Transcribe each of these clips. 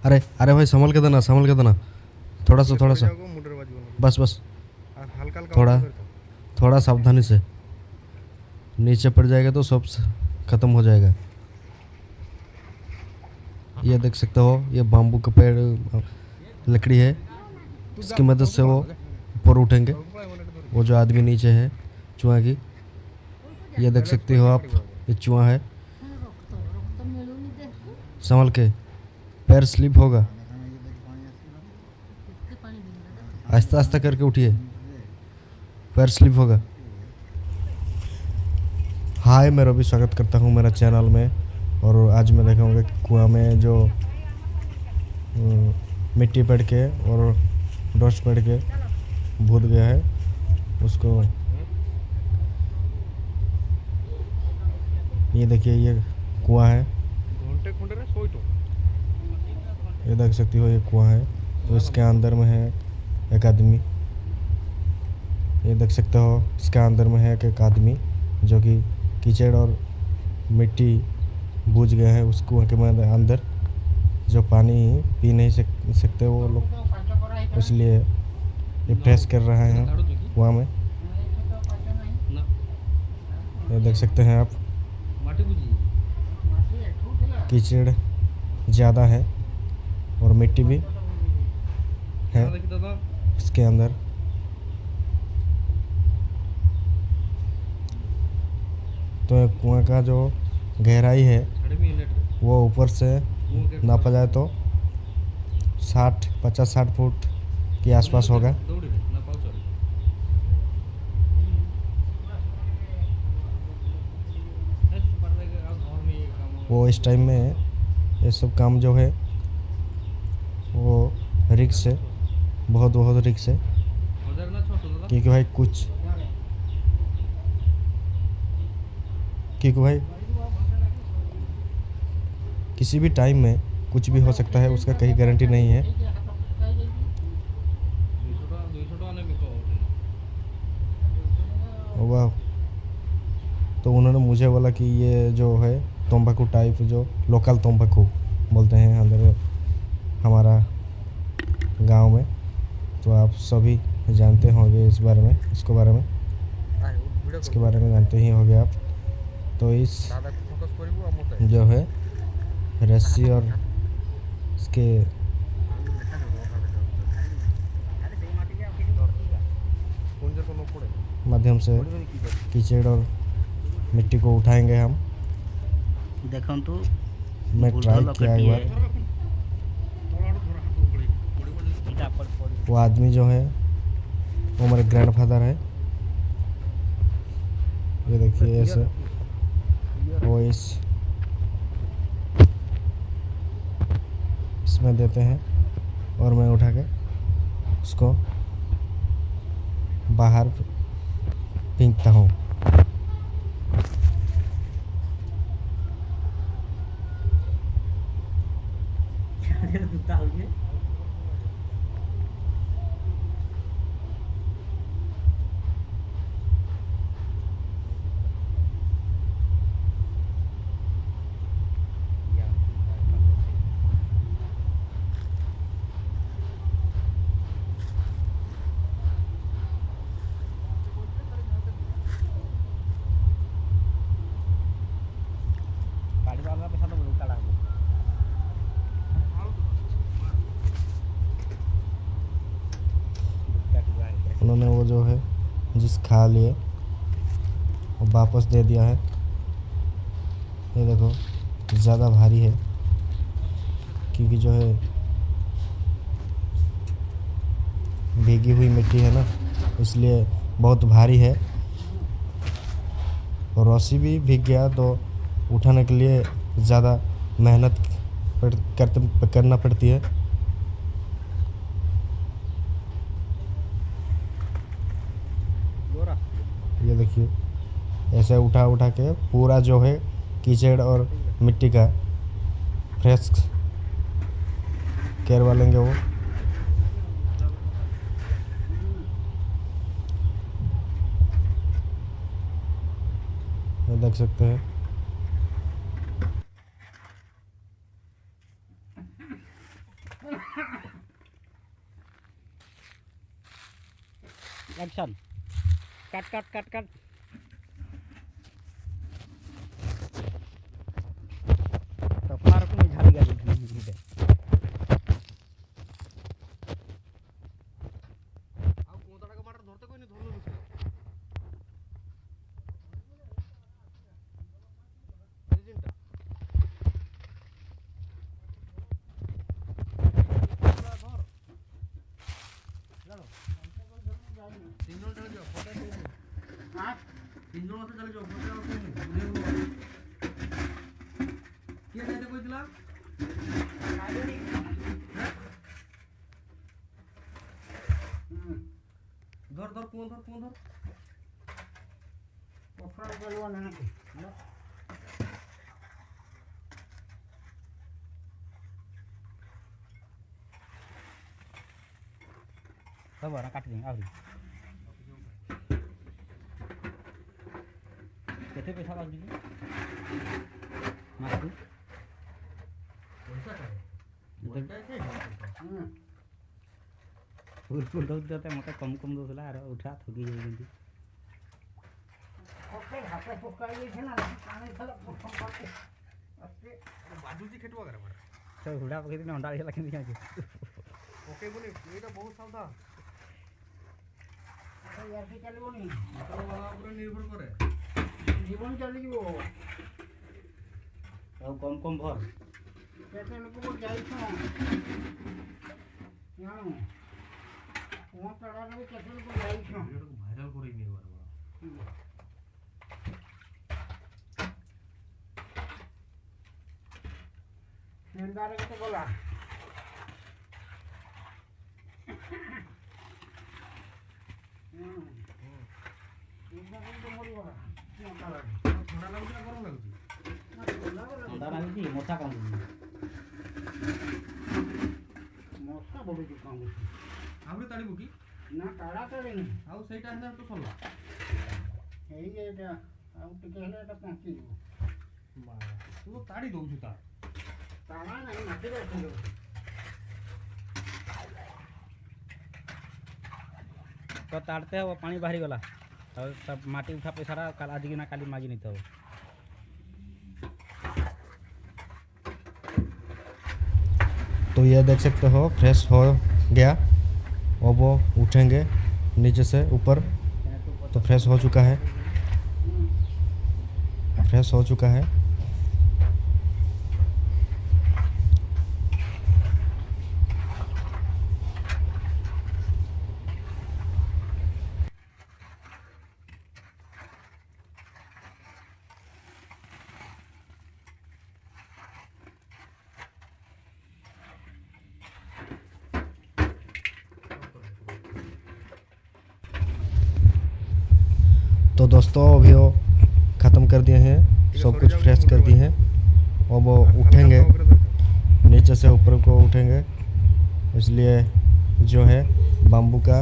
अरे अरे भाई संभल के देना, संभल के देना। थोड़ा सा, थोड़ा सा, बस बस, थोड़ा थोड़ा सावधानी से। नीचे पड़ जाएगा तो सब ख़त्म हो जाएगा। ये देख सकते हो, ये बाम्बू का पेड़, लकड़ी है, इसकी मदद से वो ऊपर उठेंगे। वो जो आदमी नीचे है चूहा की, ये देख सकते हो आप, ये चूहा है। संभल के, पैर स्लिप होगा। आहिस्ता आहिस्ता करके उठिए, पैर स्लिप होगा। हाय, मैं रवि, स्वागत करता हूँ मेरा चैनल में। और आज मैं दिखाऊंगा कुआं में जो मिट्टी पड़ के और डस्ट पड़ के भूत गया है उसको। ये देखिए, ये कुआं है, ये देख सकती हो, ये कुआं है। तो इसके अंदर में है एक आदमी, ये देख सकते हो, इसके अंदर में है एक आदमी जो कि कीचड़ और मिट्टी बूझ गया है उस कुआं के अंदर। जो पानी पी नहीं सकते वो लोग, इसलिए ये फ्रेश कर रहे हैं कुआं में। ये देख सकते हैं आप, कीचड़ ज़्यादा है और मिट्टी भी है इसके अंदर। तो कुआं का जो गहराई है वो ऊपर से नापा जाए तो 50-60 फुट के आसपास होगा। वो इस टाइम में ये सब काम जो है वो रिक्स है, बहुत बहुत रिक्स है। क्योंकि भाई किसी भी टाइम में कुछ भी हो सकता है, उसका कहीं गारंटी नहीं है। वाह, तो उन्होंने मुझे बोला कि ये जो है तंबाकू टाइप, जो लोकल तंबाकू बोलते हैं अंदर हमारा गांव में। तो आप सभी जानते होंगे इसके बारे में जानते ही होंगे आप। तो इस जो है रस्सी और इसके माध्यम से कीचड़ और मिट्टी को उठाएंगे हम। मैं ट्राई किया एक बार। वो आदमी जो है वो हमारे ग्रैंडफादर है। ये देखिए, ऐसे वो इसमें देते हैं और मैं उठा के उसको बाहर फेंकता हूँ। उन्होंने वो जो है जिस खा लिए वो वापस दे दिया है। ये देखो, ज़्यादा भारी है क्योंकि जो है भीगी हुई मिट्टी है ना, इसलिए बहुत भारी है। और रस्सी भी भीग गया तो उठाने के लिए ज़्यादा मेहनत करना पड़ती है। ये देखिए, ऐसे उठा उठा के पूरा जो है कीचड़ और मिट्टी का फ्रेश करवा लेंगे वो। देख सकते हैं। Action cut cut cut cut तो पार को झाड़ी गाड़ी दे ଆଉ କୋଦାଟା ମାର ଧରତେ କହିନି ଧରଲୁ ସେ ରିଜିନଟା ଧର ଜାনো তিন জন চলে যাও ফটো তুই হ্যাঁ তিন জন আছে চলে যাও ফটো তুই কে যাইতে কইছিলা ধর ধর কোন ধর পফরা গলवा না নাকি सब आ काट देंगे आवरी केते पैसा लाग दीजिए मारू पैसा का बोलता है फुल फुल दो देते मते कम कम दोसला आरो उठा थकी जाई जंती ओके हाथे पकाई छै ना पानी थला पकम पाते अस्ते बाजूची खेटवा करे मार सब हुडा पकई दिन अंडा हेला केंदी जाके ओके बोले एटा बहुत सावधान तो यार के चलबो नी तो वाला ऊपर निर्भर करे जीवन चली जीवो अब कम कम भर केते लोग को जाई छ जानो वहां पड़ा रे केते लोग जाई छ वीडियो को वायरल करे निर्भर बा निंदारे के तो बोला थोड़ा लाଗୁଛି ନା ଗରମ ଲାଗୁଛି ଥଣ୍ଡା ଲାଗୁଛି ମଶା କାମୁଡୁଛି ମଶା ବଢୁଛି କାମୁଡୁଛି ଆହୁରି ତାଳିବୁ କି ନା ତାଳା ତାଳିନି ଆଉ ସେଇଟା ହେଲେ ତ ସରିଲା ହେଇ ଏଇଟା ଆଉ ଟିକେ ହେଲେ ଏଟା ପହଞ୍ଚିଯିବ ତୁ ତ ତାଡ଼ି ଦଉଛୁ ତା ତାଳା ନାହିଁ ମାଟିରେ ରଖିଦେବ तो ताड़ते हो पानी बाहरी गला और सब माटी उठा पे सारा कल आज की ना काली माजी नहीं तो ये देख सकते हो फ्रेश हो गया अब वो उठेंगे नीचे से ऊपर तो फ्रेश हो चुका है तो दोस्तों अभी वो ख़त्म कर दिए हैं सब कुछ फ्रेश कर दिए हैं अब वो उठेंगे नीचे से ऊपर को उठेंगे इसलिए जो है बाम्बू का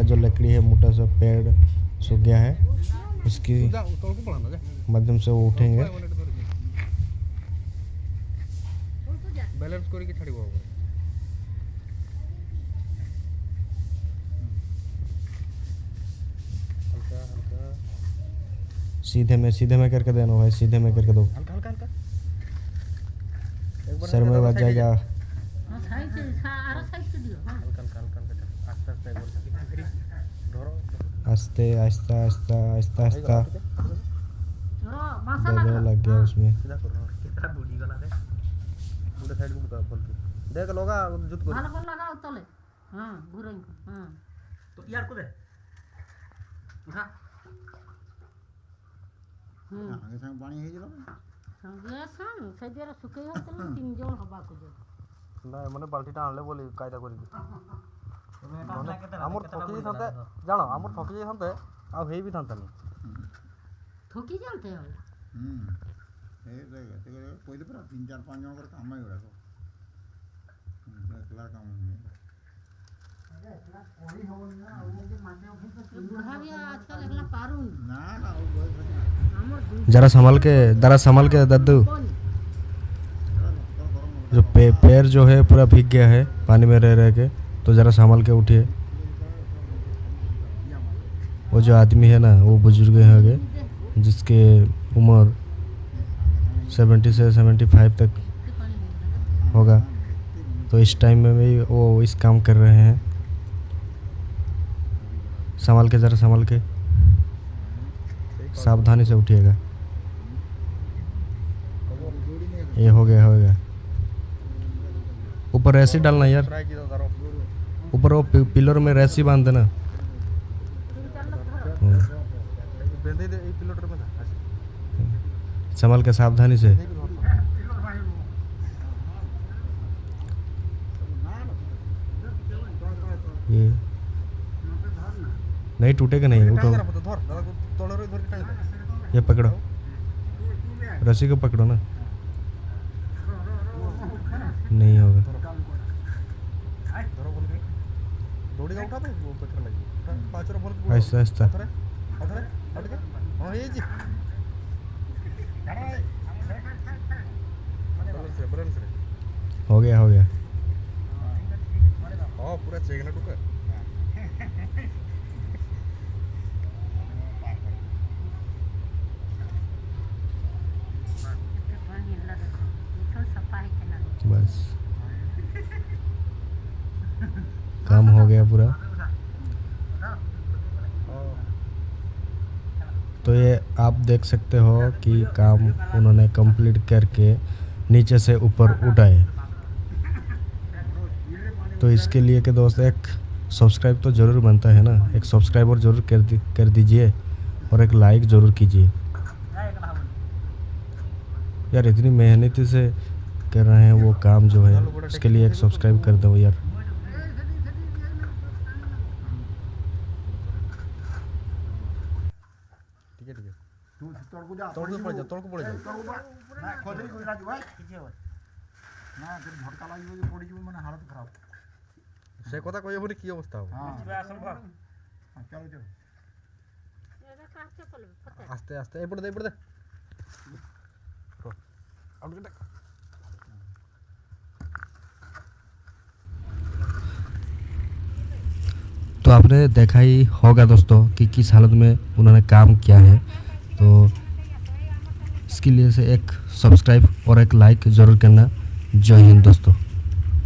जो लकड़ी है मोटा सा पेड़ सूख गया है उसकी माध्यम से वो उठेंगे बैलेंस करके छाड़िबो सीधे में करके देना भाई सीधे में करके दो हल्का सर में बच जाएगा आस्ते आस्ता लग गया उसमें देख लोगा जुत को ভালো করে লাগাও তলে হ্যাঁ ঘুরে হ্যাঁ तो यार को दे उठा আগে সঙ্গে পানি হয়ে গেল সঙ্গে সেই দিয়ে শুকিয়ে হচ্ছিল তিনজন হবাকু যাবে না মানে বালতিটা আনলে বলি কায়দা করি আমার ঠকি যাইতে জানো আমার ঠকি যাইতে আর হেই বি থানতানি ঠকি জানতে হবে এই জায়গা থেকে কইতে পারা 3-4-5 জন করে কামাই করে তো একলা কাম নেই বুড়া भी आजकल एकला पारुन না না ও বয়স हमर जरा संभाल के दादू जो पैर जो है पूरा भीग गया है पानी में रह रह के, तो ज़रा संभाल के उठिए। वो जो आदमी है ना वो बुजुर्ग हो गए, जिसके उम्र 70 से 75 तक होगा। तो इस टाइम में भी वो इस काम कर रहे हैं। संभाल के, ज़रा संभाल के, सावधानी से उठिएगा। ये हो गया, हो गया। ऊपर रस्सी डालना यार, ऊपर वो पिलर में रस्सी बांध देना। संभाल के, सावधानी से। ये नहीं टूटेगा, नहीं उठो। ये पकड़ो, रस्सी को पकड़ो ना, नहीं होगा। ऐसा ऐसा हो गया, हो गया। पूरा चेक ना टूटे। बस काम हो गया पूरा। तो ये आप देख सकते हो कि काम उन्होंने कंप्लीट करके नीचे से ऊपर उठाए। तो इसके लिए कि दोस्त एक सब्सक्राइब तो ज़रूर बनता है ना, एक सब्सक्राइबर ज़रूर कर दीजिए और एक लाइक ज़रूर कीजिए यार। इतनी मेहनती से कर रहे हैं वो काम जो है, उसके लिए एक सब्सक्राइब कर दो यार। ठीक है, ठीक है। तू तोड़ जा, तोड़ पड़ जा, तोड़ को पड़ जा। ना खोजरी कोई राजू भाई, ठीक है भाई। ना तेरे झटका लागिबो जे पड़ी जिबो, माने हालत खराब। से কথা কইও বলি কি অবস্থা হবে। হ্যাঁ চলো চলো, আস্তে আস্তে এই পড়ে দে, এই পড়ে দে। आउट कर। तो आपने देखा ही होगा दोस्तों कि किस हालत में उन्होंने काम किया है। तो इसके लिए से एक सब्सक्राइब और एक लाइक ज़रूर करना। जय हिंद दोस्तों।